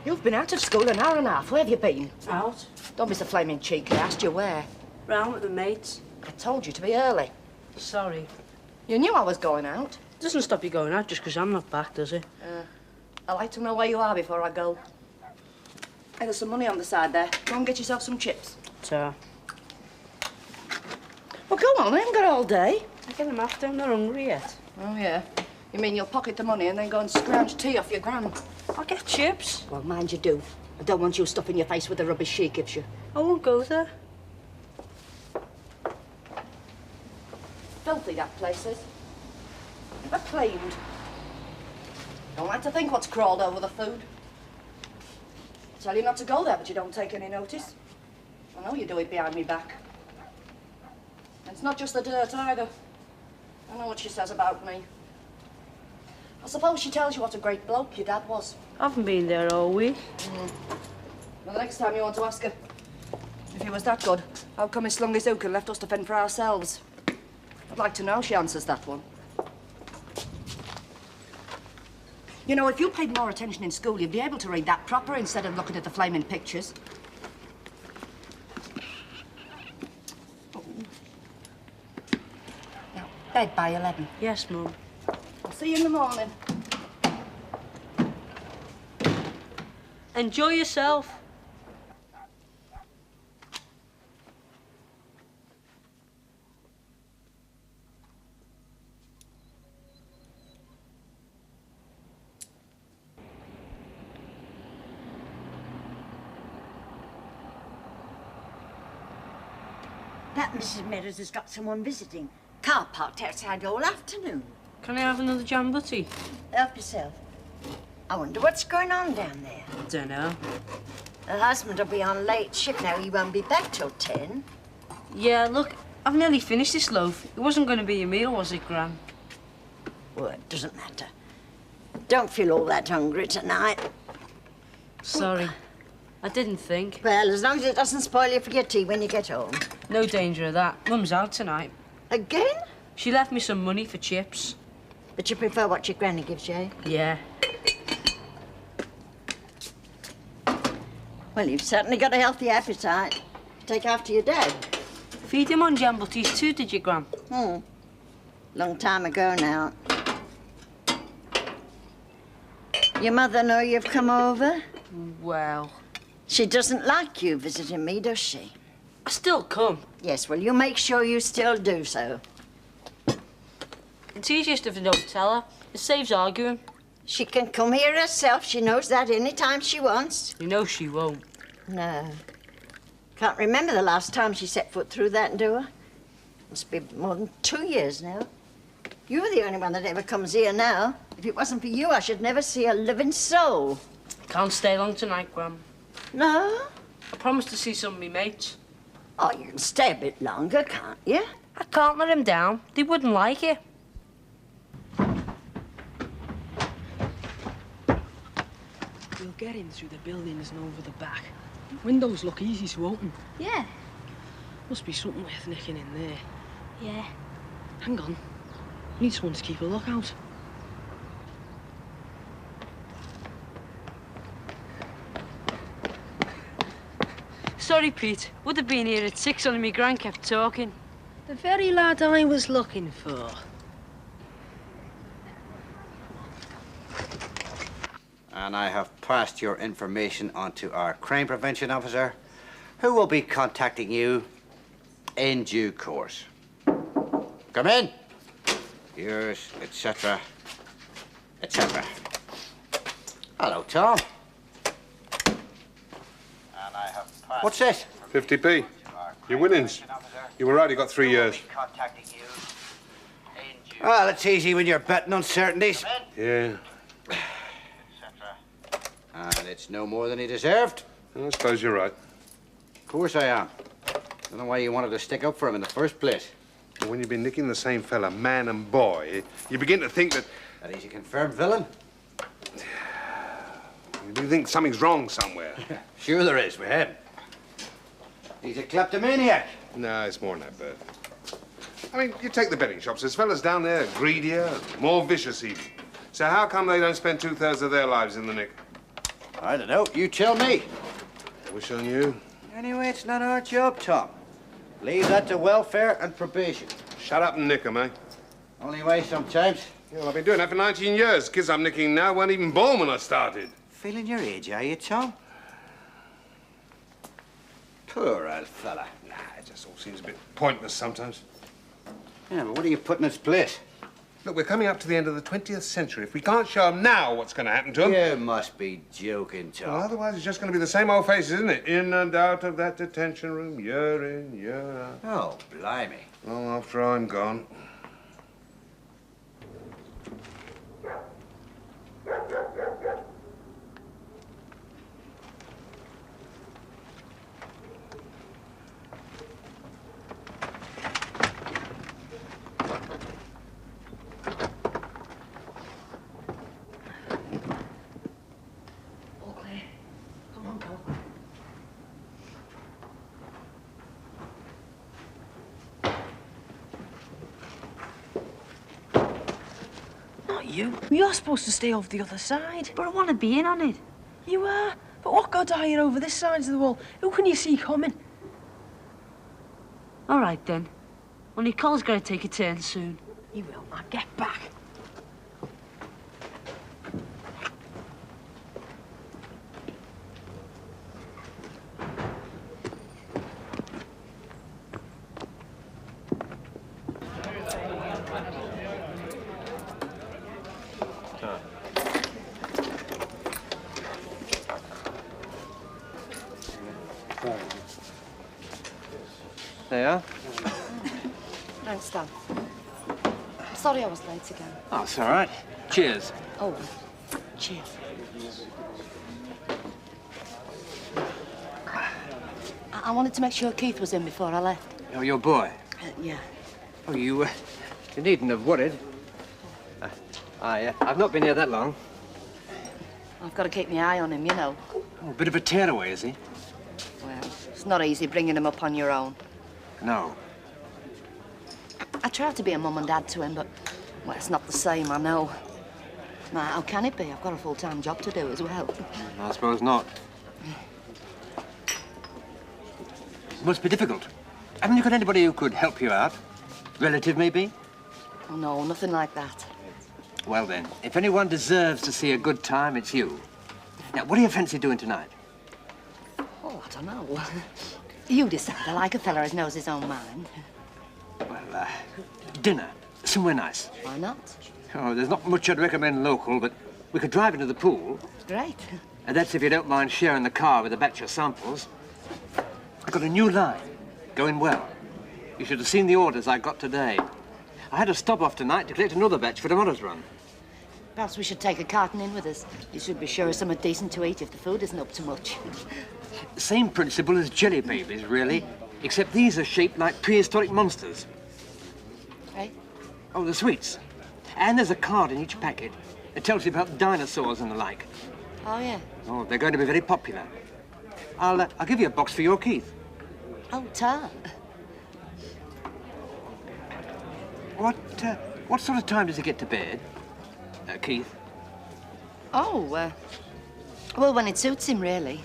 You've been out of school an hour and a half. Where have you been? Out. Don't be so flaming cheeky. I asked you where. Round with the mates. I told you to be early. Sorry. You knew I was going out. Doesn't stop you going out just 'cause I'm not back, does it? I like to know where you are before I go. Hey, there's some money on the side there. Go and get yourself some chips. So, Well, go on. I haven't got all day. I get them after. I'm not hungry yet. Oh, yeah. You mean you'll pocket the money and then go and scrounge tea off your gran? I'll get chips. Well, mind you do. I don't want you stuffing your face with the rubbish she gives you. I won't go there. Filthy, that place is. Never cleaned. Don't like to think what's crawled over the food. I tell you not to go there, but you don't take any notice. I know you do it behind me back. And it's not just the dirt either. I know what she says about me. I suppose she tells you what a great bloke your dad was. I haven't been there all week. Well, the next time you want to ask her if he was that good, how come he slung his hook and left us to fend for ourselves? I'd like to know she answers that one. You know, if you paid more attention in school, you'd be able to read that proper instead of looking at the flaming pictures. Now, bed by 11. Yes, Mum. I'll see you in the morning. Enjoy yourself. That Mrs. Meadows has got someone visiting. Car parked outside all afternoon. Can I have another jam butty? Help yourself. I wonder what's going on down there. Dunno. Her husband will be on late shift now. He won't be back till 10. Yeah, look, I've nearly finished this loaf. It wasn't going to be a meal, was it, Gran? Well, it doesn't matter. Don't feel all that hungry tonight. Sorry. I didn't think. Well, as long as it doesn't spoil you for your tea when you get home. No danger of that. Mum's out tonight. Again? She left me some money for chips. But you prefer what your granny gives you, eh? Yeah. Well, you've certainly got a healthy appetite. Take after your dad. Feed him on jam butties too, did you, Gran? Long time ago now. Your mother know you've come over? Well, She doesn't like you visiting me, does she? I still come. Yes, well, you make sure you still do so. It's easiest if I don't tell her. It saves arguing. She can come here herself. She knows that any time she wants. You know she won't. No. Can't remember the last time she set foot through that door. Must be more than 2 years now. You're the only one that ever comes here now. If it wasn't for you, I should never see a living soul. Can't stay long tonight, Gran. No? I promised to see some of me mates. Oh, you can stay a bit longer, can't you? I can't let him down. They wouldn't like it. We'll get in through the buildings and over the back. Windows look easy to open. Yeah. Must be something worth nicking in there. Yeah. Hang on. We need someone to keep a lookout. Sorry, Pete. Would have been here at 6 only my gran kept talking. The very lad I was looking for. And I have passed your information on to our crime prevention officer, who will be contacting you in due course. Come in. yours, etc., etc. Hello, Tom. And I have passed. What's this? 50p. Your winnings. You were right, you got 3 years. Well, it's easy when you're betting on certainties. Yeah. And it's no more than he deserved. I suppose you're right. Of course I am. Don't know why you wanted to stick up for him in the first place. But when you've been nicking the same fella, man and boy, you begin to think that... That he's a confirmed villain? You do think something's wrong somewhere. Sure there is with him. He's a kleptomaniac. No, it's more than that, Bert. I mean, you take the betting shops. There's fellas down there greedier, more vicious even. So how come they don't spend 2/3 of their lives in the nick? I don't know. You tell me. Wish I knew. Anyway, it's not our job, Tom. Leave that to welfare and probation. Shut up and nick 'em, eh? Only way sometimes. Yeah, well, I've been doing that for 19 years. Kids I'm nicking now weren't even born when I started. Feeling your age, are you, Tom? Poor old fella. Nah, it just all seems a bit pointless sometimes. Yeah, but what do you put in its place? Look, we're coming up to the end of the 20th century. If we can't show 'em now what's going to happen to 'em... You must be joking, Tom. Well, otherwise it's just going to be the same old faces, isn't it? In and out of that detention room, year in, year out. Oh, blimey. Long after I'm gone. You? You're supposed to stay off the other side. But I want to be in on it. You are? But what gods are you over this side of the wall? Who can you see coming? All right, then. Only Cole's got to take a turn soon. He will. Now get back. There you are. Thanks, Dan. Sorry I was late again. Oh, it's all right. Cheers. Oh, cheers. I wanted to make sure Keith was in before I left. Oh, your boy? Yeah. Oh, you needn't have worried. I've not been here that long. I've got to keep my eye on him, you know. Oh, a bit of a tearaway, is he? Well, it's not easy bringing him up on your own. No. I try to be a mum and dad to him, but, well, it's not the same, I know. Now, how can it be? I've got a full-time job to do as well. I suppose not. Must be difficult. Haven't you got anybody who could help you out? Relative, maybe? Oh, no, nothing like that. Well, then, if anyone deserves to see a good time, it's you. Now, what do you fancy doing tonight? Oh, I don't know. You decide. I like a fella who knows his own mind. Well, dinner. Somewhere nice. Why not? Oh, there's not much I'd recommend local, but we could drive into the pool. Great. And that's if you don't mind sharing the car with a batch of samples. I've got a new line. Going well. You should have seen the orders I got today. I had to stop off tonight to collect another batch for tomorrow's run. Perhaps we should take a carton in with us. You should be sure of something decent to eat if the food isn't up to much. Same principle as jelly babies, really. Except these are shaped like prehistoric monsters. Right? Oh, the sweets. And there's a card in each packet. It tells you about dinosaurs and the like. Oh, yeah. Oh, they're going to be very popular. I'll give you a box for your Keith. Oh, tar. What sort of time does he get to bed, Keith? Oh, well, when it suits him, really.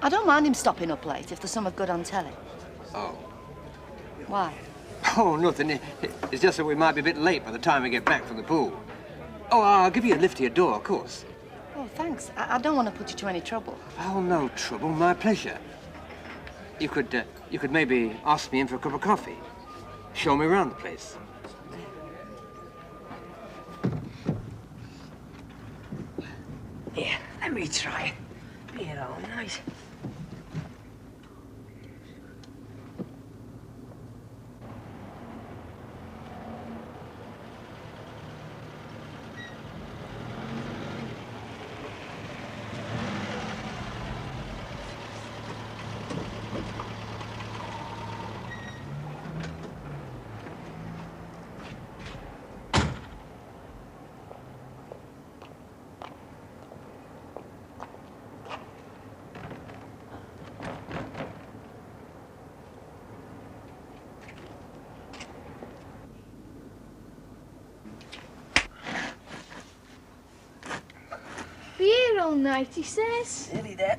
I don't mind him stopping up late if there's something good on telly. Oh. Why? Oh, nothing. It's just that we might be a bit late by the time we get back from the pool. Oh, I'll give you a lift to your door, of course. Oh, thanks. I don't want to put you to any trouble. Oh, no trouble. My pleasure. You could maybe ask me in for a cup of coffee. Show me around the place. Here, let me try it. Be it all night. Be here all night, he says. Nearly there.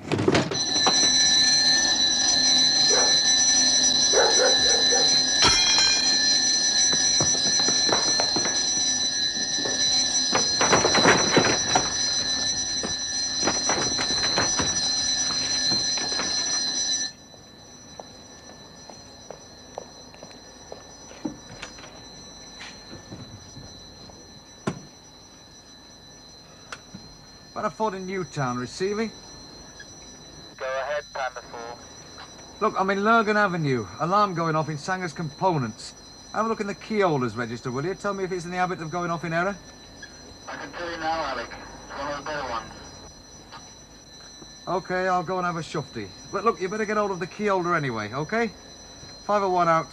Ford in Newtown, receiving? Go ahead, Panda 4. Look, I'm in Lurgan Avenue. Alarm going off in Sanger's Components. Have a look in the key holders register, will you? Tell me if it's in the habit of going off in error. I can tell you now, Alec. It's one of the better ones. OK, I'll go and have a shufty. But look, you better get hold of the key holder anyway, OK? 501 out.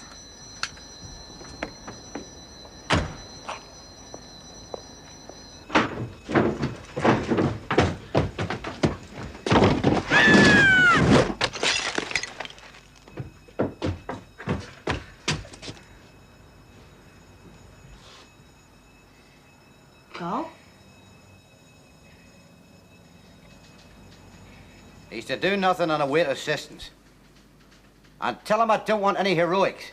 Carl? He's to do nothing and await assistance. And tell him I don't want any heroics.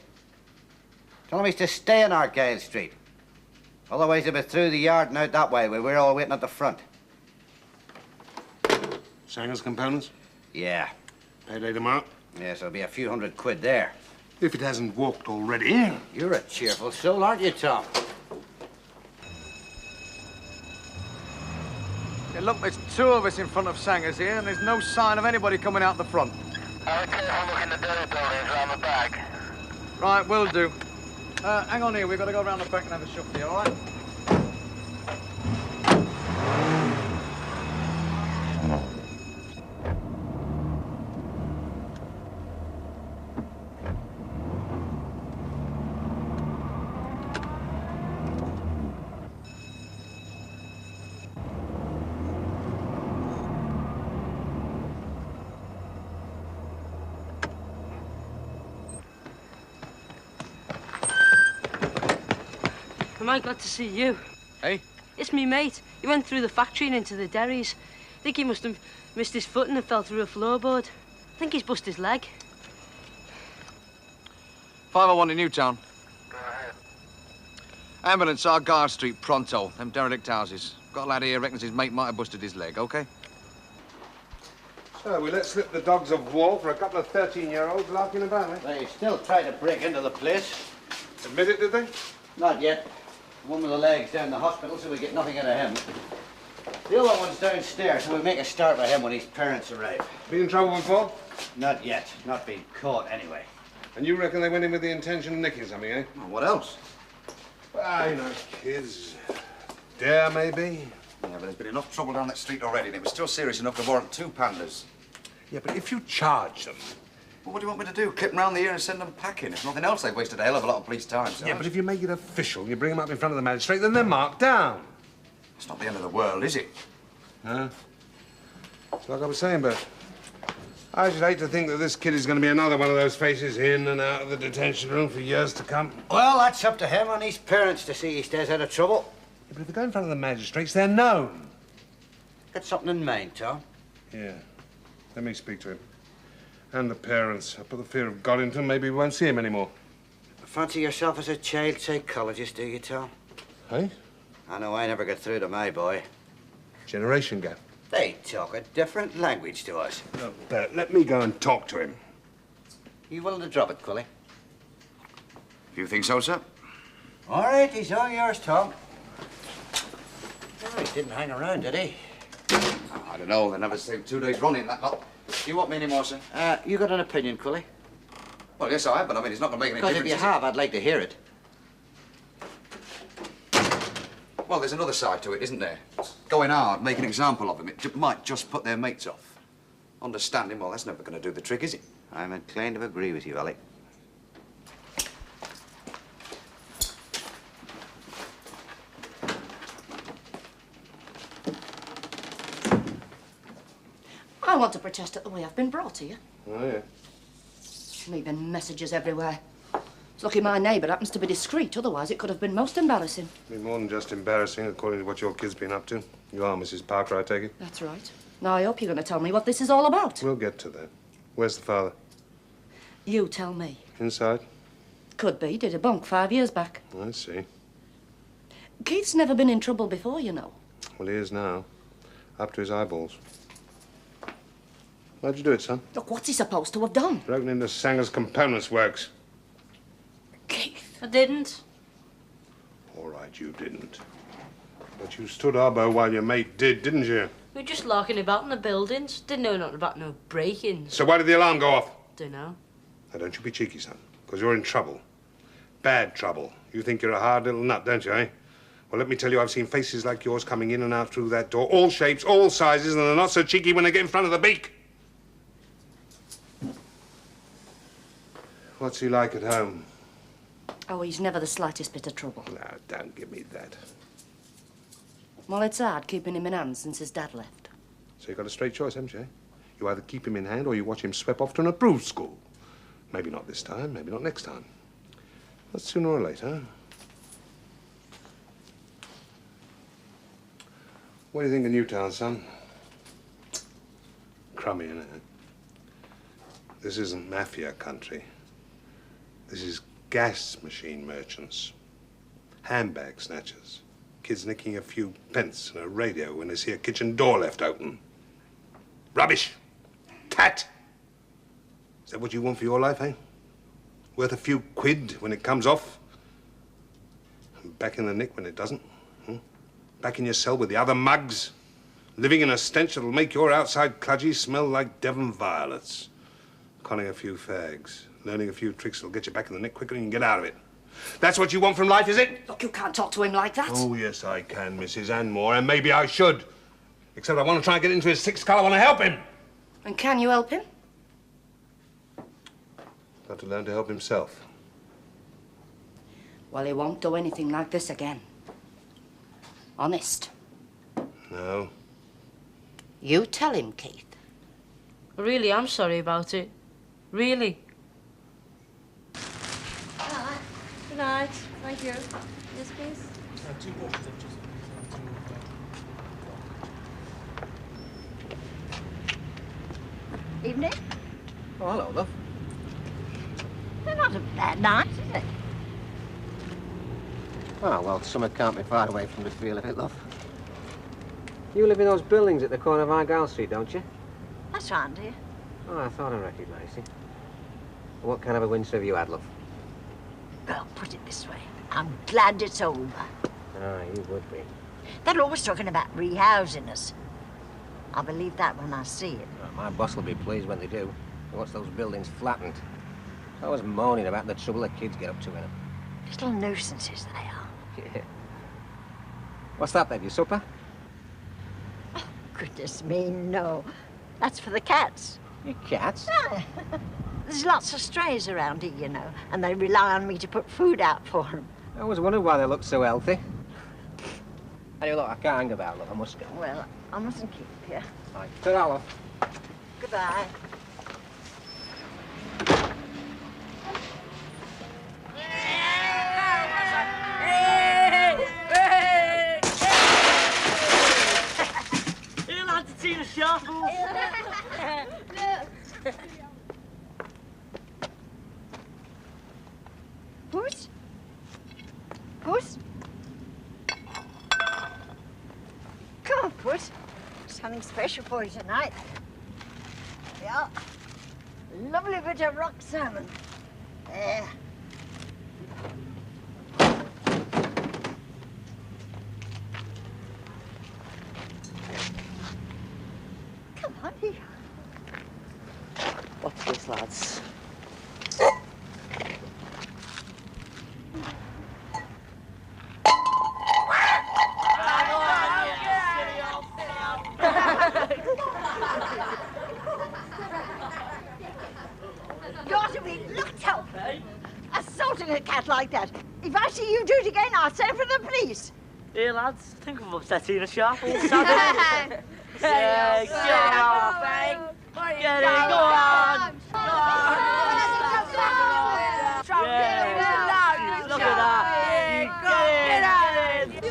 Tell him he's to stay in Argyle Street. Otherwise he'll be through the yard and out that way where we're all waiting at the front. Sanger's Components? Yeah. Payday tomorrow? Yes, there'll be a few £100 there. If it hasn't walked already. You're a cheerful soul, aren't you, Tom? Yeah, look, there's two of us in front of Sanger's here, and there's no sign of anybody coming out the front. Alec, careful look in the dairy buildings round the back. Right, will do. Hang on here, we've got to go round the back and have a shufty, all right? Am I glad to see you? Hey? It's me mate. He went through the factory and into the derries. I think he must have missed his footing and fell through a floorboard. I think he's bust his leg. 501 in Newtown. Go ahead. Ambulance, Argyle Street, pronto. Them derelict houses. Got a lad here, reckons his mate might have busted his leg, OK? So we let slip the dogs of war for a couple of 13-year-olds larking about, eh? They still try to break into the place. Admit it, did they? Not yet. One with the legs down the hospital, so we get nothing out of him. The other one's downstairs, so we'll make a start with him when his parents arrive. Been in trouble before? Not yet. Not being caught, anyway. And you reckon they went in with the intention of nicking something, eh? Well, what else? Well, you know, kids. Dare, maybe? Yeah, but there's been enough trouble down that street already, and it was still serious enough to warrant 2 pandas. Yeah, but if you charge them... Well, what do you want me to do? Clip them round the ear and send them packing? If nothing else, they've wasted a hell of a lot of police time, so... Yeah, but if you make it official, you bring them up in front of the magistrate, then they're marked down. It's not the end of the world, is it? Huh? It's like I was saying, Bert. I should hate to think that this kid is going to be another one of those faces in and out of the detention room for years to come. Well, that's up to him and his parents to see he stays out of trouble. Yeah, but if they go in front of the magistrates, they're known. Got something in mind, Tom? Yeah. Let me speak to him. And the parents. I put the fear of God into them, maybe we won't see him anymore. Fancy yourself as a child psychologist, do you, Tom? Hey? I know I never got through to my boy. Generation gap. They talk a different language to us. Look, Bert, let me go and talk to him. You willing to drop it, Quilly? You think so, sir? All right, he's all yours, Tom. Oh, he didn't hang around, did he? I don't know. They never saved 2 days running, that lot. You want me anymore, sir? You got an opinion, Cully? Well, yes, I have, but I mean, it's not going to make any Because difference. if you have, I'd like to hear it. Well, there's another side to it, isn't there? Going hard, make an example of him, it might just put their mates off. Understanding, well, that's never going to do the trick, is it? I'm inclined to agree with you, Alec. I want to protest at the way I've been brought here. Oh, yeah. Leaving messages everywhere. It's lucky my neighbour happens to be discreet, otherwise it could have been most embarrassing. Be more than just embarrassing, according to what your kid's been up to. You are Mrs. Parker, I take it? That's right. Now I hope you're going to tell me what this is all about. We'll get to that. Where's the father? You tell me. Inside? Could be. Did a bunk 5 years back. I see. Keith's never been in trouble before, you know. Well, he is now. Up to his eyeballs. How'd you do it, son? Look, what's he supposed to have done? Broken into Sanger's Components Works. Keith. I didn't. All right, you didn't. But you stood arbo while your mate did, didn't you? We were just larking about in the buildings. Didn't know nothing about no break-ins. So why did the alarm go off? Dunno. Now, don't you be cheeky, son, because you're in trouble. Bad trouble. You think you're a hard little nut, don't you, eh? Well, let me tell you, I've seen faces like yours coming in and out through that door, all shapes, all sizes, and they're not so cheeky when they get in front of the beak. What's he like at home? Oh, he's never the slightest bit of trouble. Now, don't give me that. Well, it's hard keeping him in hand since his dad left. So you've got a straight choice, haven't you, eh? You either keep him in hand or you watch him swept off to an approved school. Maybe not this time, maybe not next time. But sooner or later. What do you think of Newtown, son? Crummy, innit? This isn't mafia country. This is gas machine merchants. Handbag snatchers. Kids nicking a few pence and a radio when they see a kitchen door left open. Rubbish! Tat! Is that what you want for your life, eh? Worth a few quid when it comes off? And back in the nick when it doesn't? Hmm? Back in your cell with the other mugs? Living in a stench that'll make your outside cludgies smell like Devon violets? Conning a few fags, learning a few tricks that'll get you back in the nick quicker than you can get out of it. That's what you want from life, is it? Look, you can't talk to him like that. Oh, yes, I can, Mrs. Anmore, and maybe I should. Except I want to try and get into his sixth colour. I want to help him. And can you help him? Got to learn to help himself. Well, he won't do anything like this again. Honest. No. You tell him, Keith. Really, I'm sorry about it. Really. Good night. Thank you. Yes, please. Evening. Oh, hello, love. They're not a bad night, is it? Oh, well, summer can't be far away from the feel of it, love. You live in those buildings at the corner of Argyle Street, don't you? That's right, dear. Oh, I thought I recognised you. What kind of a winter have you had, love? Well, put it this way. I'm glad it's over. Ah, you would be. They're always talking about rehousing us. I'll believe that when I see it. Oh, my boss will be pleased when they do. He wants those buildings flattened. I was moaning about the trouble the kids get up to in them. Little nuisances they are. Yeah. What's that, then? Your supper? Oh, goodness me, no. That's for the cats. Your cats? There's lots of strays around here, you know, and they rely on me to put food out for them. I always wondered why they look so healthy. Anyway, look, I can't hang about, love. I must go. Well, I mustn't keep you. Right. Ta-ra, love. Goodbye. You'll have to see the shuffles. Puss? Puss? Come on, Puss. Something special for you tonight. Yeah. Lovely bit of rock salmon. There. Thanks, lads. You're to be looked out! Assaulting a cat like that. If I see you do it again, I'll send for the police. Here, lads, I think we've upset Tina Sharp all the time. Yeah, get off, eh? Get in, go on! Yeah, look at that! Get in!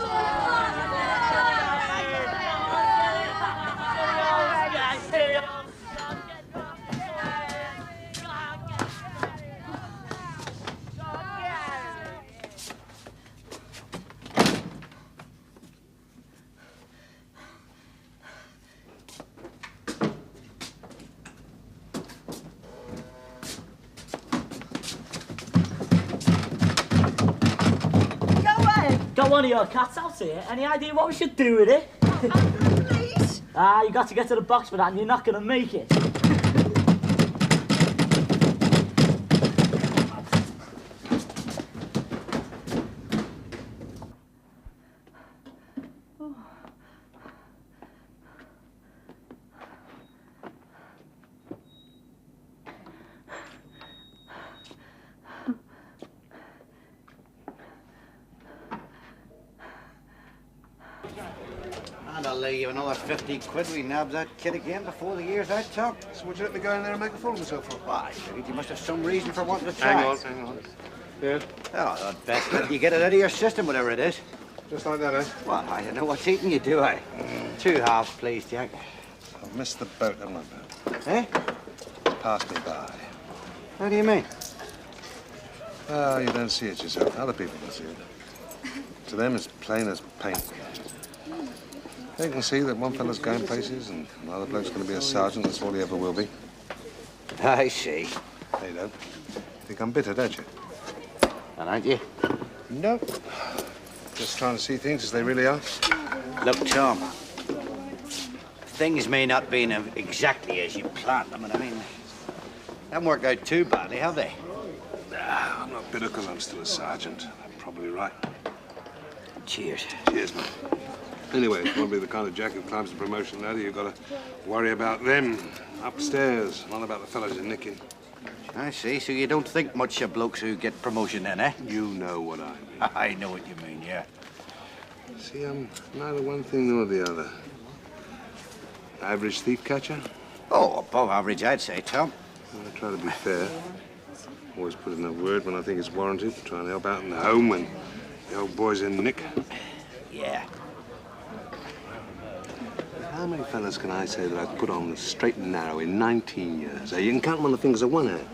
Got one of your cats out here. Any idea what we should do with it? Please? You got to get to the box for that and you're not going to make it. And I'll lay you another 50 quid. We nab that kid again before the year's out, Tom. So would you let me go in there and make a fool of myself for? Why, you must have some reason for wanting to try. Hang on. Yeah? Oh, I'd best let you get it out of your system, whatever it is. Just like that, eh? Well, I don't know what's eating you, do I? 2 halves, please, Jack. I've missed the boat, haven't I, Bill? Eh? Passed me by. How do you mean? Oh, you don't see it yourself. Other people can see it. To them, it's plain as paint. They can see that one fella's going places and another bloke's going to be a sergeant. That's all he ever will be. I see. They don't. Think I'm bitter, don't you? And aren't you? No. Just trying to see things as they really are. Look, Tom. Things may not be exactly as you planned them, and I mean, they haven't worked out too badly, have they? Nah, I'm not bitter because I'm still a sergeant. I'm probably right. Cheers. Cheers, mate. Anyway, it won't be the kind of jack who climbs the promotion ladder. You've got to worry about them upstairs, not about the fellas you're nicking. I see. So you don't think much of blokes who get promotion then, eh? You know what I mean. I know what you mean, yeah. See, I'm neither one thing nor the other. Average thief catcher? Oh, above average, I'd say, Tom. I try to be fair. Always put in a word when I think it's warranted. Try and help out in the home when the old boy's in nick. Yeah. How many fellas can I say that I've put on the straight and narrow in 19 years? You can count them on the fingers of one hand.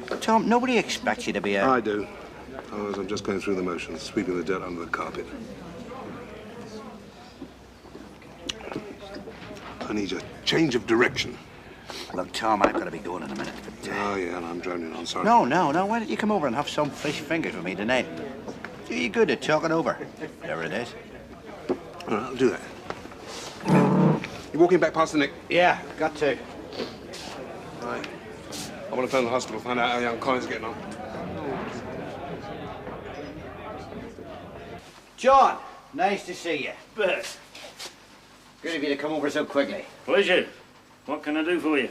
But, Tom, nobody expects you to be a... I do. Otherwise, I'm just going through the motions, sweeping the dirt under the carpet. I need a change of direction. Look, Tom, I've got to be going in a minute. But, Oh, yeah, and I'm droning on, sorry. No. Why don't you come over and have some fish fingers with me tonight? Do you good at talking over? There it is. All right, I'll do that. You walking back past the nick? Yeah, got to. Right. I want to phone the hospital, find out how young Colin's getting on. John, nice to see you. Bert. Good of you to come over so quickly. Pleasure. What can I do for you?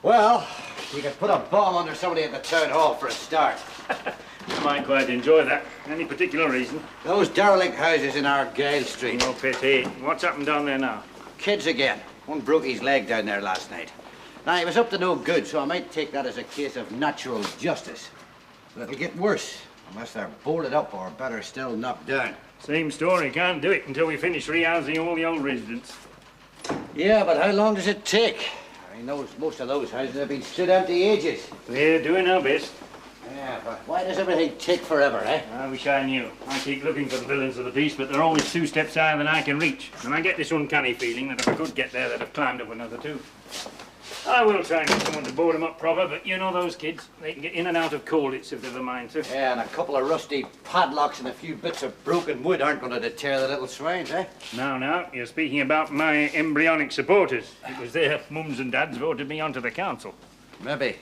Well, you could put a bomb under somebody at the town hall for a start. I might quite enjoy that. Any particular reason? Those derelict houses in Argyle Street. No pity. What's happened down there now? Kids again. One broke his leg down there last night. Now, he was up to no good, so I might take that as a case of natural justice. But it'll get worse, unless they're boarded up or, better still, knocked down. Same story. Can't do it until we finish rehousing all the old residents. Yeah, but how long does it take? I mean, most of those houses have been stood empty ages. We're doing our best. Yeah, but why does everything take forever, eh? I wish I knew. I keep looking for the villains of the piece, but they're always 2 steps higher than I can reach. And I get this uncanny feeling that if I could get there, they'd have climbed up another 2. I will try and get someone to board them up proper, but you know those kids. They can get in and out of Colditz if they've a mind to. Yeah, and a couple of rusty padlocks and a few bits of broken wood aren't going to deter the little swines, eh? Now, you're speaking about my embryonic supporters. It was their mums and dads voted me onto the council. Maybe.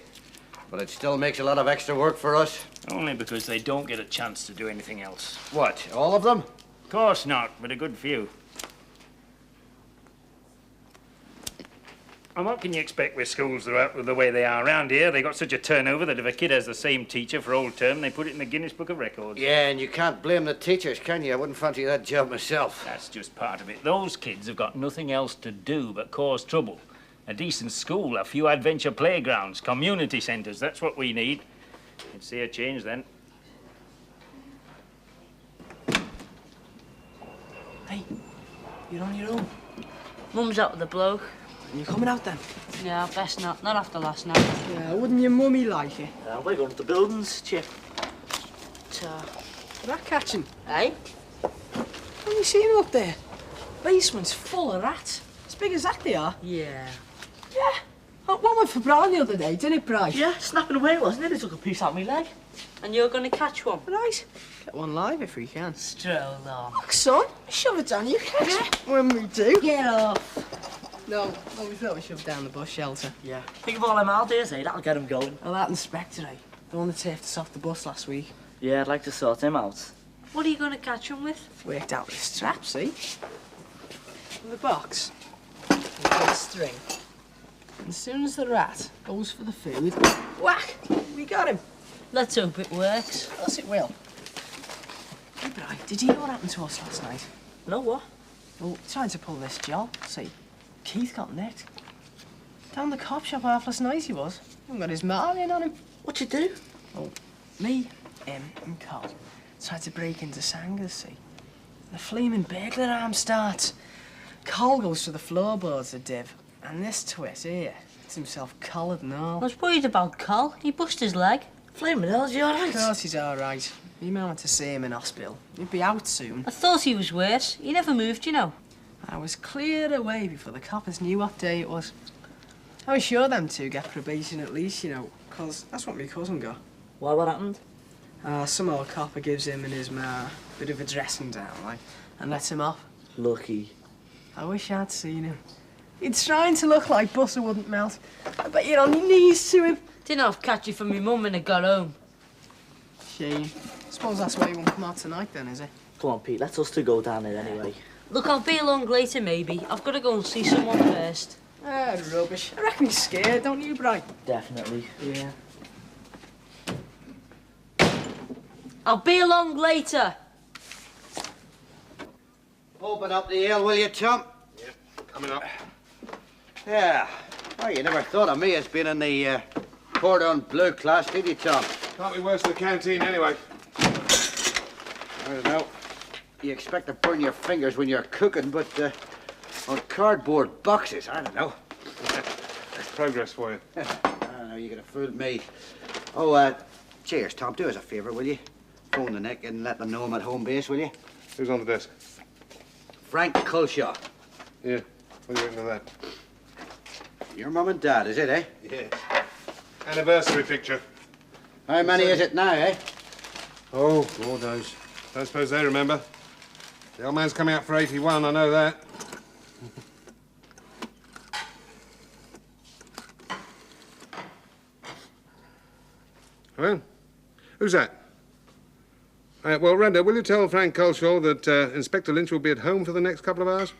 But it still makes a lot of extra work for us. Only because they don't get a chance to do anything else. What, all of them? Of course not, but a good few. And what can you expect with schools the way they are around here? They got such a turnover that if a kid has the same teacher for all term, they put it in the Guinness Book of Records. Yeah, and you can't blame the teachers, can you? I wouldn't fancy that job myself. That's just part of it. Those kids have got nothing else to do but cause trouble. A decent school, a few adventure playgrounds, community centres, that's what we need. You'd see a change then. Hey, you're on your own. Mum's out with the bloke. And you're coming out then? Yeah, best not. Not after last night. Yeah, wouldn't your mummy like it? We're going to the buildings, Chip. Rat catching. Eh? Have you seen them up there? Basement's full of rats. As big as that they are. Yeah. Yeah. One went for Brian the other day, didn't it, Brian? Yeah, snapping away, wasn't it? It took a piece out of my leg. And you're going to catch one? Right. Get one live if we can. Stroll on. Look, son, shove it down your catch. When we do. Get off. No, we thought we shoved down the bus shelter. Yeah. Think of all them ideas, eh? That'll get them going. Well, that inspector, eh? The one that taped us off the bus last week. Yeah, I'd like to sort him out. What are you going to catch him with? Worked out this trap, see? In the box, we've got a string. And as soon as the rat goes for the food, whack! We got him. Let's hope it works. Of course it will. Hey, Bri, did you hear what happened to us last night? No, what? Well, trying to pull this job. See, Keith got nicked. Down the cop shop half last night he was. Even got his mark in on him. What'd you do? Well, me, him and Col tried to break into Sanger's, see. The flaming burglar alarm starts. Col goes for the floorboards, the div. And this twit here gets himself collared and all. I was worried about Col. He busted his leg. Flaming hell, is he all right? Of course he's all right. Me man went to see him in hospital. He'd be out soon. I thought he was worse. He never moved, you know. I was cleared away before the coppers knew what day it was. I was sure them two get probation at least, you know, 'cause that's what my cousin got. Why, what happened? Some old copper gives him and his ma a bit of a dressing down, like, and lets him off. Lucky. I wish I'd seen him. He's trying to look like butter wouldn't melt. I bet you're on your knees to him. Didn't have to catch you from my mum when I got home. Shame. Suppose that's why he won't come out tonight then, is it? Come on, Pete, let's us two go down there anyway. Look, I'll be along later, maybe. I've got to go and see someone first. Ah, rubbish. I reckon he's scared, don't you, Brian? Definitely. Yeah. I'll be along later. Open up the ale, will you, chum? Yeah, coming up. Yeah. Well, you never thought of me as being in the cordon bleu class, did you, Tom? Can't be worse than the canteen anyway. I don't know. You expect to burn your fingers when you're cooking, but on cardboard boxes, I don't know. That's progress for you. I don't know, you could have fooled me. Oh, cheers, Tom. Do us a favour, will you? Phone the Nick and let them know I'm at home base, will you? Who's on the desk? Frank Culshaw. Yeah. What do you reckon of that? Your mum and dad, is it, eh? Yes. Anniversary picture. How many is it now, eh? Oh, Lord knows. Don't suppose they remember. The old man's coming out for 81, I know that. Well, who's that? Well, Randa, will you tell Frank Culshaw that Inspector Lynch will be at home for the next couple of hours?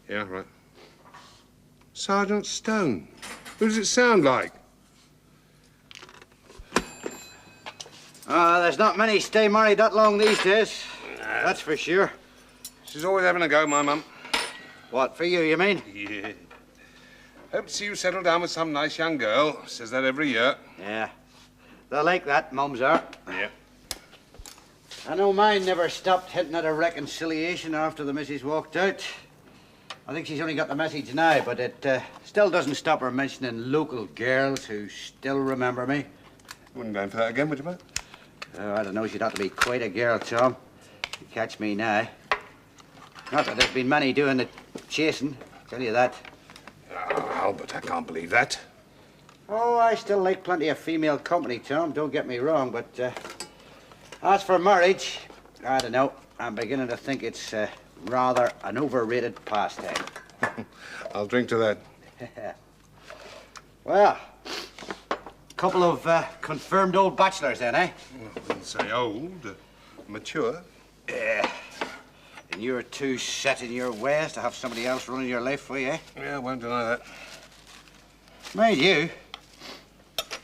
Yeah, right. Sgt Stone. Who does it sound like? There's not many stay married that long these days. That's for sure. She's always having a go, my mum. What, for you, you mean? Yeah. Hope to see you settle down with some nice young girl. Says that every year. Yeah. They're like that, mums are. Yeah. I know mine never stopped hinting at a reconciliation after the missus walked out. I think she's only got the message now, but it still doesn't stop her mentioning local girls who still remember me. Wouldn't go in for that again, would you, mate? Oh, I don't know, she'd have to be quite a girl, Tom. You catch me now. Not that there's been many doing the chasing, tell you that. Oh, Albert, I can't believe that. Oh, I still like plenty of female company, Tom, don't get me wrong, but as for marriage, I don't know. I'm beginning to think it's rather an overrated pastime. I'll drink to that. Well, Couple of confirmed old bachelors then, eh? Well, I wouldn't say old, mature. Yeah. And you're too set in your ways to have somebody else running your life for you, eh? Yeah, I won't deny that. Mind you,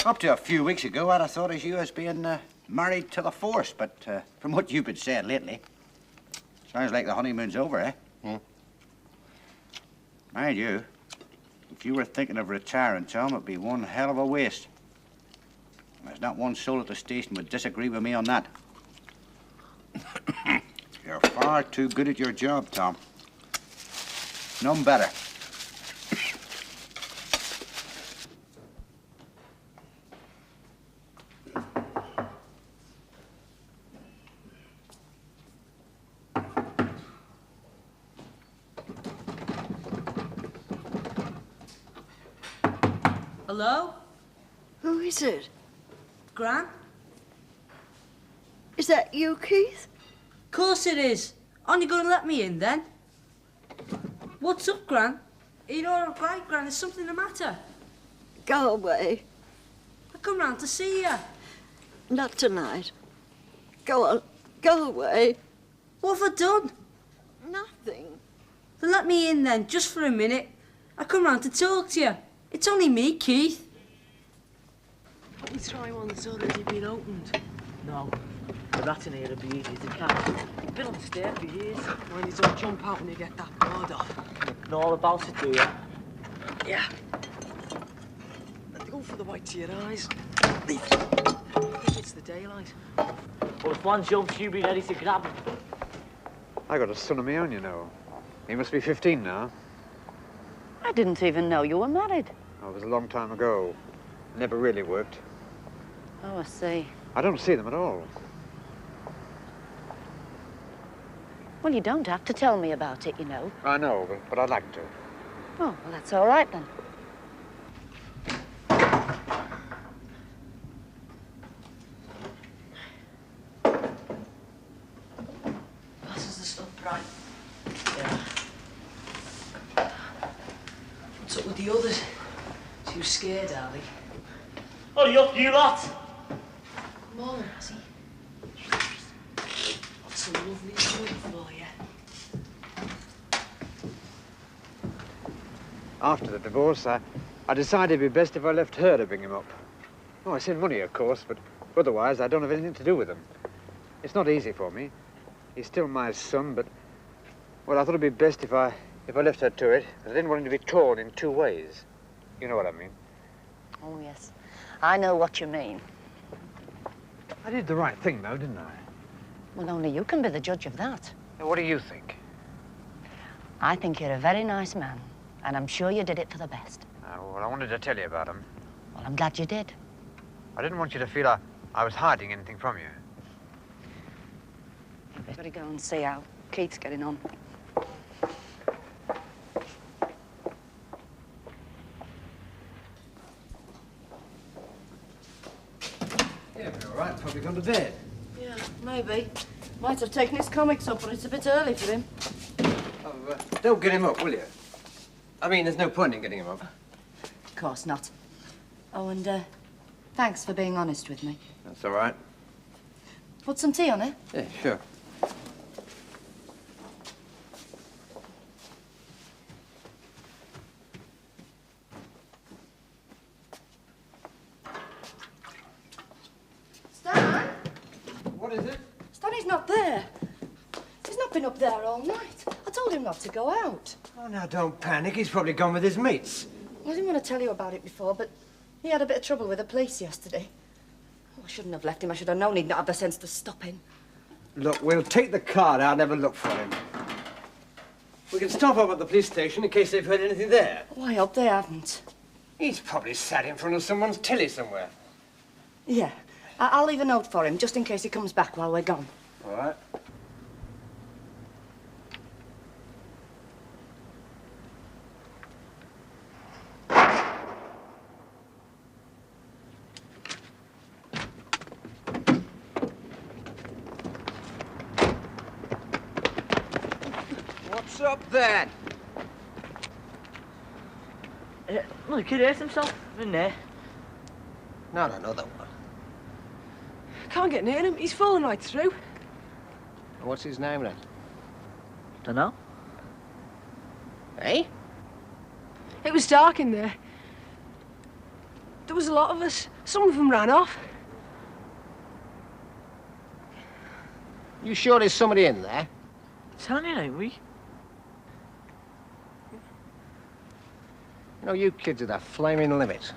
up to a few weeks ago, I'd have thought of you as being married to the force, but from what you've been saying lately, sounds like the honeymoon's over, eh? Mind you, if you were thinking of retiring, Tom, it'd be one hell of a waste. There's not one soul at the station would disagree with me on that. You're far too good at your job, Tom. None better. Hello? Who is it? Gran? Is that you, Keith? Course it is. Aren't you going to let me in, then? What's up, Gran? Are you all right, Gran? Is something the matter? Go away. I come round to see you. Not tonight. Go on. Go away. What have I done? Nothing. Then let me in, then, just for a minute. I come round to talk to you. It's only me, Keith. Let me try one that's already been opened. No, but that's in here to be easy to catch. Been on the stair for years. Mind you don't jump out when you get that board off. Know all about it, do you? Yeah. And go for the whites of your eyes. It's the daylight. Well, if one jumps, you be ready to grab him. I got a son of my own, you know. He must be 15 now. I didn't even know you were married. Oh, it was a long time ago. Never really worked. Oh, I see. I don't see them at all. Well, you don't have to tell me about it, you know. I know, but I'd like to. Oh, well, that's all right, then. Passes the stuff right. Yeah. What's up with the others? Too scared, are they? Hurry up, you lot! Come on, has he? Got some lovely food for you. After the divorce, I decided it'd be best if I left her to bring him up. Oh, I send money, of course, but otherwise I don't have anything to do with him. It's not easy for me. He's still my son, but... Well, I thought it'd be best if I left her to it, because I didn't want him to be torn in two ways. You know what I mean? Oh, yes. I know what you mean. I did the right thing, though, didn't I? Well, only you can be the judge of that. Now, what do you think? I think you're a very nice man, and I'm sure you did it for the best. Well, I wanted to tell you about him. Well, I'm glad you did. I didn't want you to feel I was hiding anything from you. You better go and see how Keith's getting on. Yeah, but all right. Probably gone to bed. Yeah, maybe. Might have taken his comics up, but it's a bit early for him. Oh, don't get him up, will you? I mean, there's no point in getting him up. Of course not. Oh, and thanks for being honest with me. That's all right. Put some tea on it? Yeah, sure. Stan? What is it? Stanley's not there. He's not been up there all night. I told him not to go out. Oh, now, don't panic. He's probably gone with his mates. I didn't want to tell you about it before, but he had a bit of trouble with the police yesterday. Oh, I shouldn't have left him. I should have known he'd not have the sense to stop him. Look, we'll take the car out and have a look for him. We can stop up at the police station in case they've heard anything there. Oh, I hope they haven't. He's probably sat in front of someone's telly somewhere. Yeah. I'll leave a note for him, just in case he comes back while we're gone. All right. What's up, then? Look, he hurt himself in there. Not another one. Can't get near him. He's fallen right through. What's his name then? Dunno. Eh? It was dark in there. There was a lot of us. Some of them ran off. You sure there's somebody in there? Telling you, ain't we? You know, you kids are the flaming limit.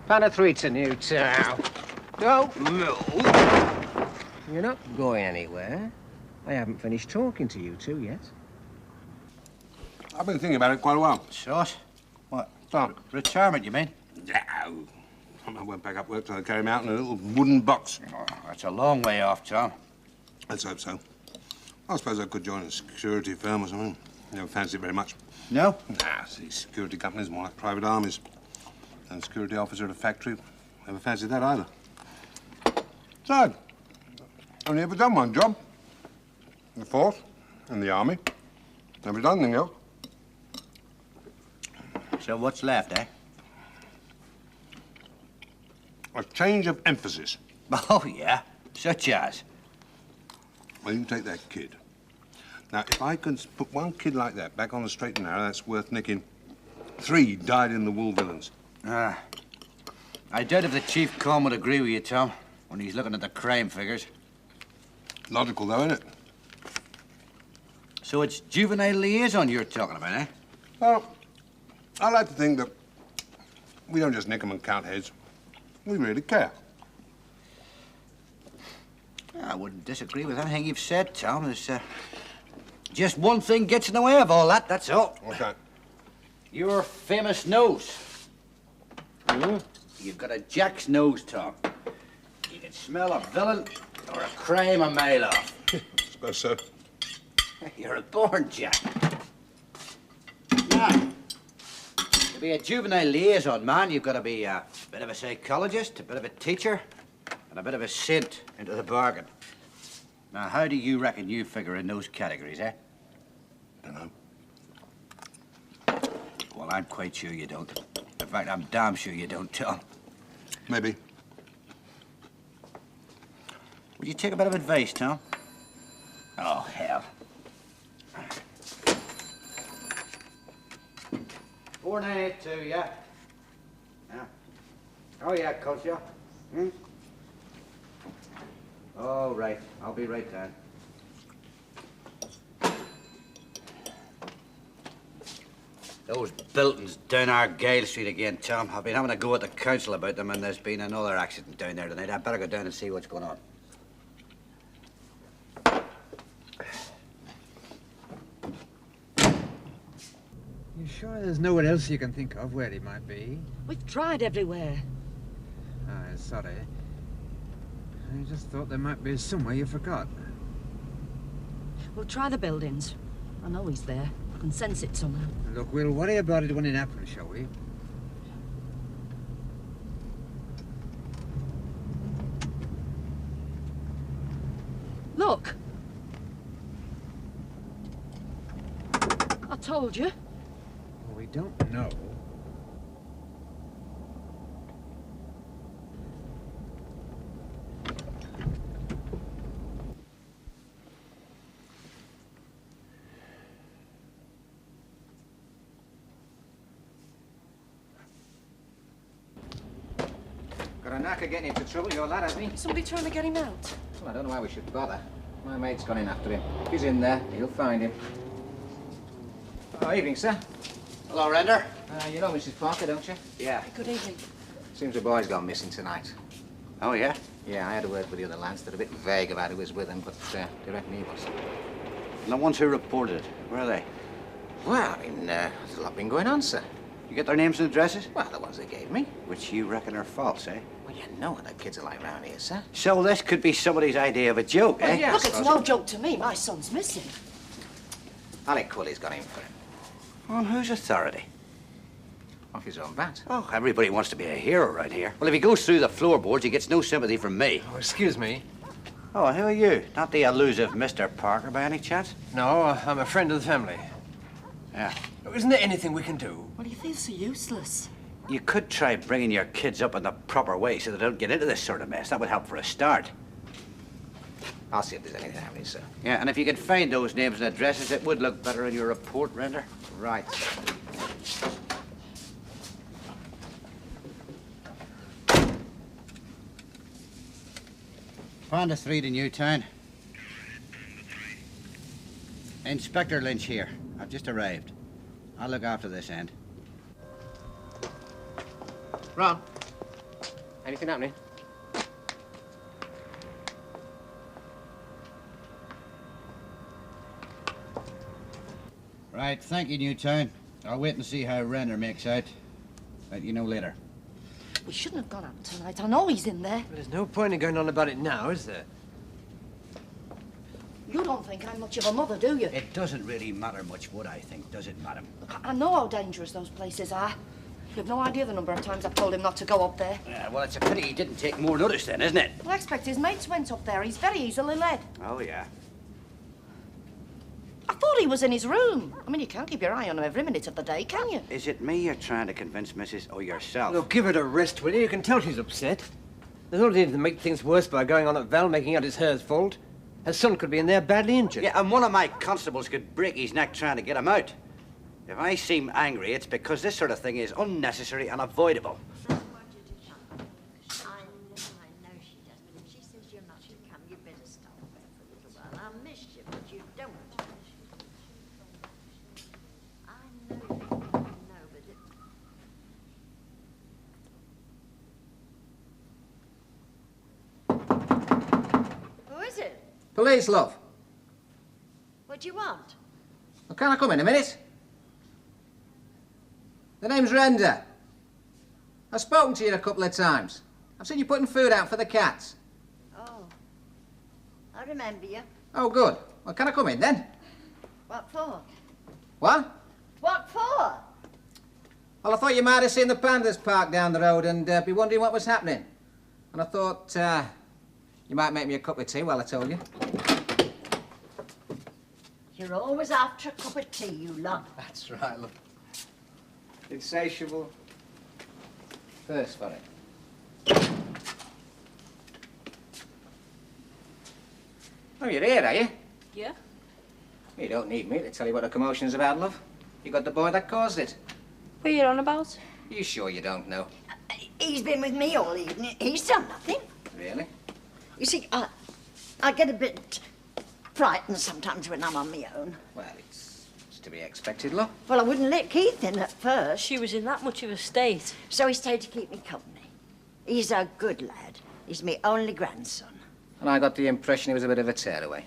Planet 3 to new town. Don't move. You're not going anywhere. I haven't finished talking to you two yet. I've been thinking about it quite a while. Short? What? Tom. Retirement, you mean? No. I went back up work till I carry him out in a little wooden box. Oh, that's a long way off, Tom. Let's hope so. I suppose I could join a security firm or something. You don't fancy it very much. No? Nah, see, security companies more like private armies. And security officer at a factory, never fancied that either. So, only ever done one job. In the force, in the army. Never done anything else. So what's left, eh? A change of emphasis. Oh, yeah. Such as? Well, you can take that kid. Now, if I can put one kid like that back on the straight and narrow, that's worth nicking 3 dyed-in-the-wool villains. Ah. I doubt if the Chief Con would agree with you, Tom, when he's looking at the crime figures. Logical, though, isn't it? So it's juvenile liaison you're talking about, eh? Well, I like to think that we don't just nick 'em and count heads. We really care. I wouldn't disagree with anything you've said, Tom. There's just one thing gets in the way of all that, that's all. What's that? Your famous nose. You've got a jack's nose, Tom. You can smell a villain or a crime a mile off. I suppose so. You're a born jack. Now, to be a juvenile liaison man, you've got to be a bit of a psychologist, a bit of a teacher, and a bit of a saint into the bargain. Now, how do you reckon you figure in those categories, eh? Dunno. Well, I'm quite sure you don't. In fact, I'm damn sure you don't, Tom. Maybe. Would you take a bit of advice, Tom? Oh, hell. 4982, yeah? Yeah. Oh, yeah, coach, yeah. Oh, right. I'll be right down. Those buildings down Argyle Street again, Tom. I've been having a go at the council about them, and there's been another accident down there tonight. I'd better go down and see what's going on. You sure there's no one else you can think of where he might be? We've tried everywhere. Oh, sorry. I just thought there might be somewhere you forgot. We'll try the buildings. I know he's there. I can sense it somehow. Look, we'll worry about it when it happens, shall we? Look. I told you. Well, we don't know. Got a knack of getting into trouble, your lad, hasn't he? Somebody trying to get him out. Well, I don't know why we should bother. My mate's gone in after him. If he's in there, he'll find him. Oh, evening, sir. Hello, Render. You know Mrs. Parker, don't you? Yeah. Good evening. Seems the boy's gone missing tonight. Oh, yeah? Yeah, I had a word with the other lads. They're a bit vague about who was with him, but they reckon he was. And the ones who reported it, where are they? Well, I mean, there's a lot been going on, sir. You get their names and addresses? Well, the ones they gave me. Which you reckon are false, eh? Well, you know what the kids are like round here, sir. So this could be somebody's idea of a joke, eh? yeah. Look, it's no joke to me. My son's missing. Alec Quilly's got in for him. On whose authority? Off his own bat. Oh, everybody wants to be a hero right here. Well, if he goes through the floorboards, he gets no sympathy from me. Oh, excuse me. Oh, who are you? Not the elusive Mr. Parker, by any chance? No, I'm a friend of the family. Yeah. Isn't there anything we can do? Well, you feel so useless. You could try bringing your kids up in the proper way so they don't get into this sort of mess. That would help for a start. I'll see if there's anything happening, sir. Yeah, and if you could find those names and addresses, it would look better in your report, Render. Right. Panda 3 to Newtown. Inspector Lynch here. I've just arrived. I'll look after this end. Ron, anything happening? Right, thank you, Newtown. I'll wait and see how Renner makes out. Let you know later. We shouldn't have gone out tonight. I know he's in there. There's no point in going on about it now, is there? You don't think I'm much of a mother, do you? It doesn't really matter much what I think, does it, madam? Look, I know how dangerous those places are. You have no idea the number of times I've told him not to go up there. Yeah, well, it's a pity he didn't take more notice then, isn't it? Well, I expect his mates went up there. He's very easily led. Oh, yeah. I thought he was in his room. I mean, you can't keep your eye on him every minute of the day, can you? Is it me you're trying to convince, Mrs. or yourself? Look, give it a rest, will you? You can tell she's upset. There's no need to make things worse by going on at Val, making out it's her fault. Her son could be in there badly injured. Yeah, and one of my constables could break his neck trying to get him out. If I seem angry, it's because this sort of thing is unnecessary and avoidable. I know she does, but if she says you're not to come, you better stop there for a little while. I'll miss you, but you don't. I know you know, but who is it? Police, love. What do you want? Well, can I come in a minute? The name's Render. I've spoken to you a couple of times. I've seen you putting food out for the cats. Oh, I remember you. Oh, good. Well, can I come in then? What for? What? What for? Well, I thought you might have seen the pandas parked down the road and be wondering what was happening. And I thought you might make me a cup of tea while I told you. You're always after a cup of tea, you lot. That's right, look. Insatiable thirst for it. Oh, you're here, are you? Yeah? You don't need me to tell you what the commotion's about, love. You got the boy that caused it. What are you on about? You sure you don't know? He's been with me all evening. He's done nothing. Really? You see, I get a bit frightened sometimes when I'm on my own. Well, it's to be expected, love. Well, I wouldn't let Keith in at first. She was in that much of a state. So he stayed to keep me company. He's a good lad. He's my only grandson. And I got the impression he was a bit of a tearaway.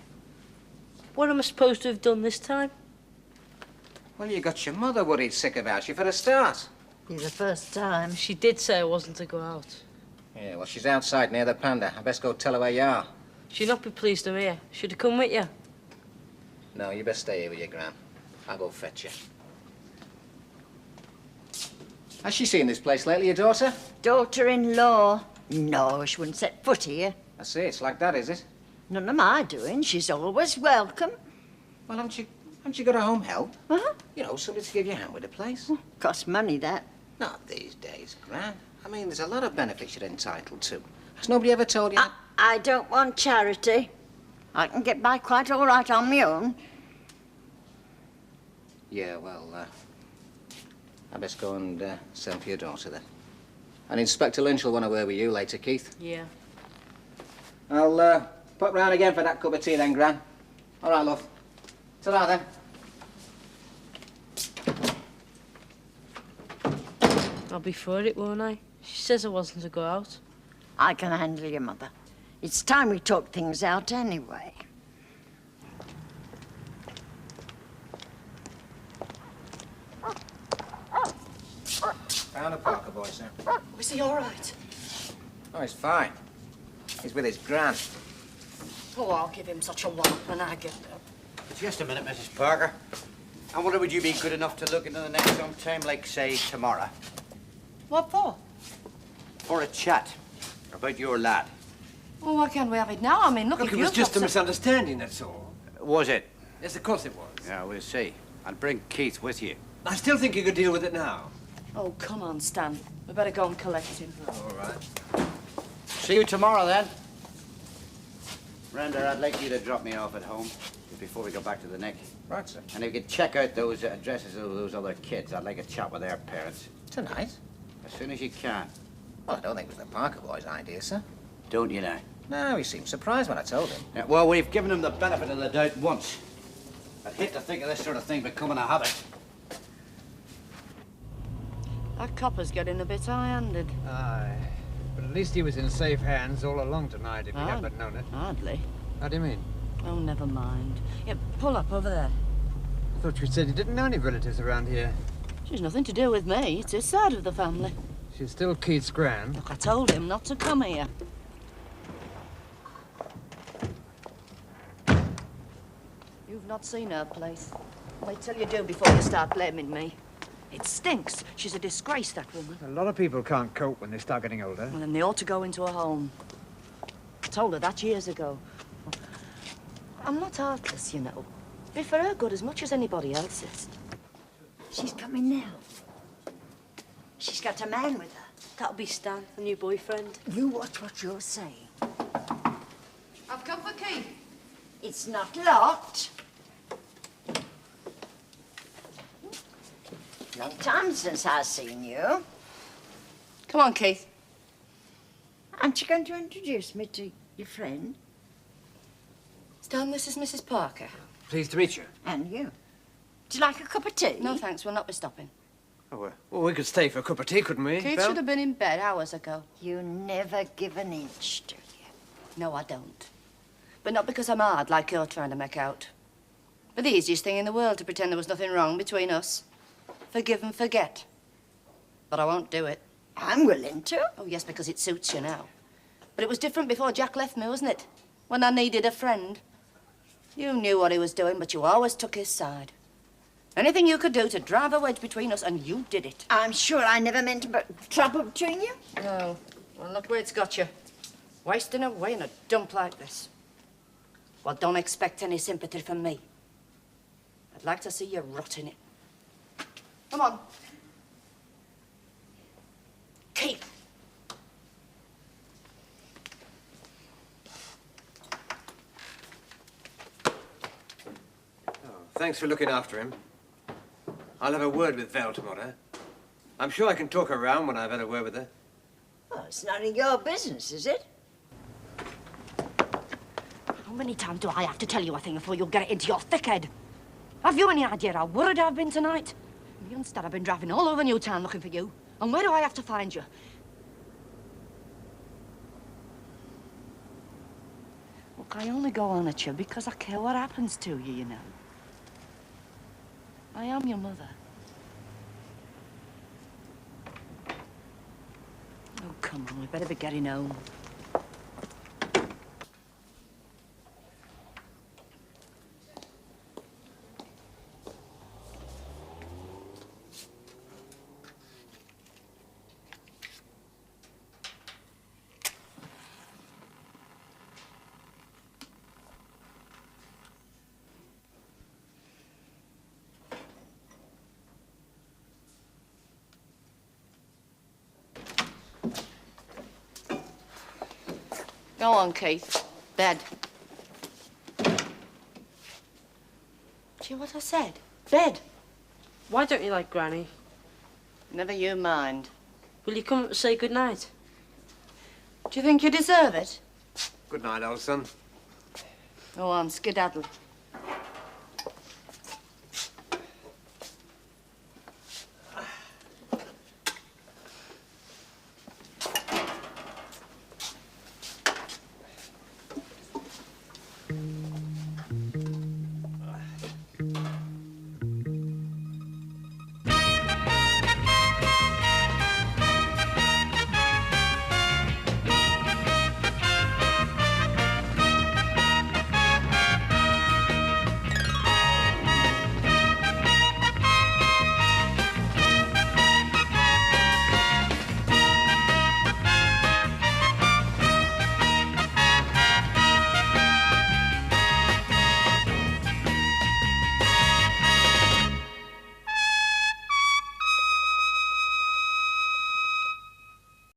What am I supposed to have done this time? Well, you got your mother worried sick about you for a start. Be the first time. She did say I wasn't to go out. Yeah, well, she's outside near the panda. I best go tell her where you are. She'd not be pleased I'm here. Should have come with you. No, you best stay here with your gran. I'll go fetch you. Has she seen this place lately, your daughter? Daughter-in-law. No, she wouldn't set foot here. I see, it's like that, is it? None of my doing. She's always welcome. Well, haven't you got a home help? Uh-huh. You know, somebody to give you a hand with the place. Costs money, that. Not these days, Gran. I mean, there's a lot of benefits you're entitled to. Has nobody ever told you? I don't want charity. I can get by quite all right on my own. Yeah, well, I best go and send for your daughter then. And Inspector Lynch will want a word with you later, Keith. Yeah. I'll pop round again for that cup of tea then, Gran. All right, love. Ta-ra then. I'll be for it, won't I? She says I wasn't to go out. I can handle your mother. It's time we talked things out anyway. Found a Parker boy, sir. Was he all right? Oh, he's fine. He's with his gran. Oh, I'll give him such a wallop when I get there. Just a minute, Mrs. Parker. I wonder, would you be good enough to look into the next sometime, like, say, tomorrow? What for? For a chat about your lad. Oh, why can't we have it now? I mean, look, Look, if it you've was just got a misunderstanding, that's all. Was it? Yes, of course it was. Yeah, we'll see. I'll bring Keith with you. I still think you could deal with it now. Oh, come on, Stan. We better go and collect him. All right. See you tomorrow, then. Randa, I'd like you to drop me off at home before we go back to the Nick. Right, sir. And if you could check out those addresses of those other kids, I'd like a chat with their parents. Tonight? As soon as you can. Well, I don't think it was the Parker boy's idea, sir. Don't you now? No, he seemed surprised when I told him. Yeah, well, we've given him the benefit of the doubt once. I'd hate to think of this sort of thing becoming a habit. That copper's getting a bit high-handed. Aye. But at least he was in safe hands all along tonight, if he had but known it. Hardly. How do you mean? Oh, never mind. Yeah, pull up over there. I thought you said you didn't know any relatives around here. She's nothing to do with me. It's his side of the family. She's still Keith's gran. Look, I told him not to come here. You've not seen her place. Wait till you do before you start blaming me. It stinks. She's a disgrace, that woman. A lot of people can't cope when they start getting older. Well, then they ought to go into a home. I told her that years ago. I'm not heartless, you know. Be for her good as much as anybody else's. She's coming now. She's got a man with her. That'll be Stan, the new boyfriend. You watch what you're saying. I've come for Keith. It's not locked. Long time since I've seen you. Come on, Keith. Aren't you going to introduce me to your friend? Stan, this is Mrs. Parker. Pleased to meet you. And you. Do you like a cup of tea? No, thanks. We'll not be stopping. Oh, well, we could stay for a cup of tea, couldn't we? Keith Belle? should have been in bed hours ago. You never give an inch, do you? No, I don't. But not because I'm hard, like you're trying to make out. But the easiest thing in the world to pretend there was nothing wrong between us. Forgive and forget. But I won't do it. I'm willing to. Oh, yes, because it suits you now. But it was different before Jack left me, wasn't it? When I needed a friend. You knew what he was doing, but you always took his side. Anything you could do to drive a wedge between us, and you did it. I'm sure I never meant to put trouble between you. No. Well, look where it's got you. Wasting away in a dump like this. Well, don't expect any sympathy from me. I'd like to see you rot in it. Come on. Keith. Thanks for looking after him. I'll have a word with Val tomorrow. I'm sure I can talk her round when I've had a word with her. Oh, it's none of your business, is it? How many times do I have to tell you a thing before you'll get it into your thick head? Have you any idea how worried I've been tonight? Instead, I've been driving all over Newtown looking for you. And where do I have to find you? Look, I only go on at you because I care what happens to you, you know. I am your mother. Oh, come on, we better be getting home. Go on, Keith. Bed. Do you hear what I said? Bed. Why don't you like Granny? Never you mind. Will you come up and say good night? Do you think you deserve it? Good night, old son. Go on, skedaddle.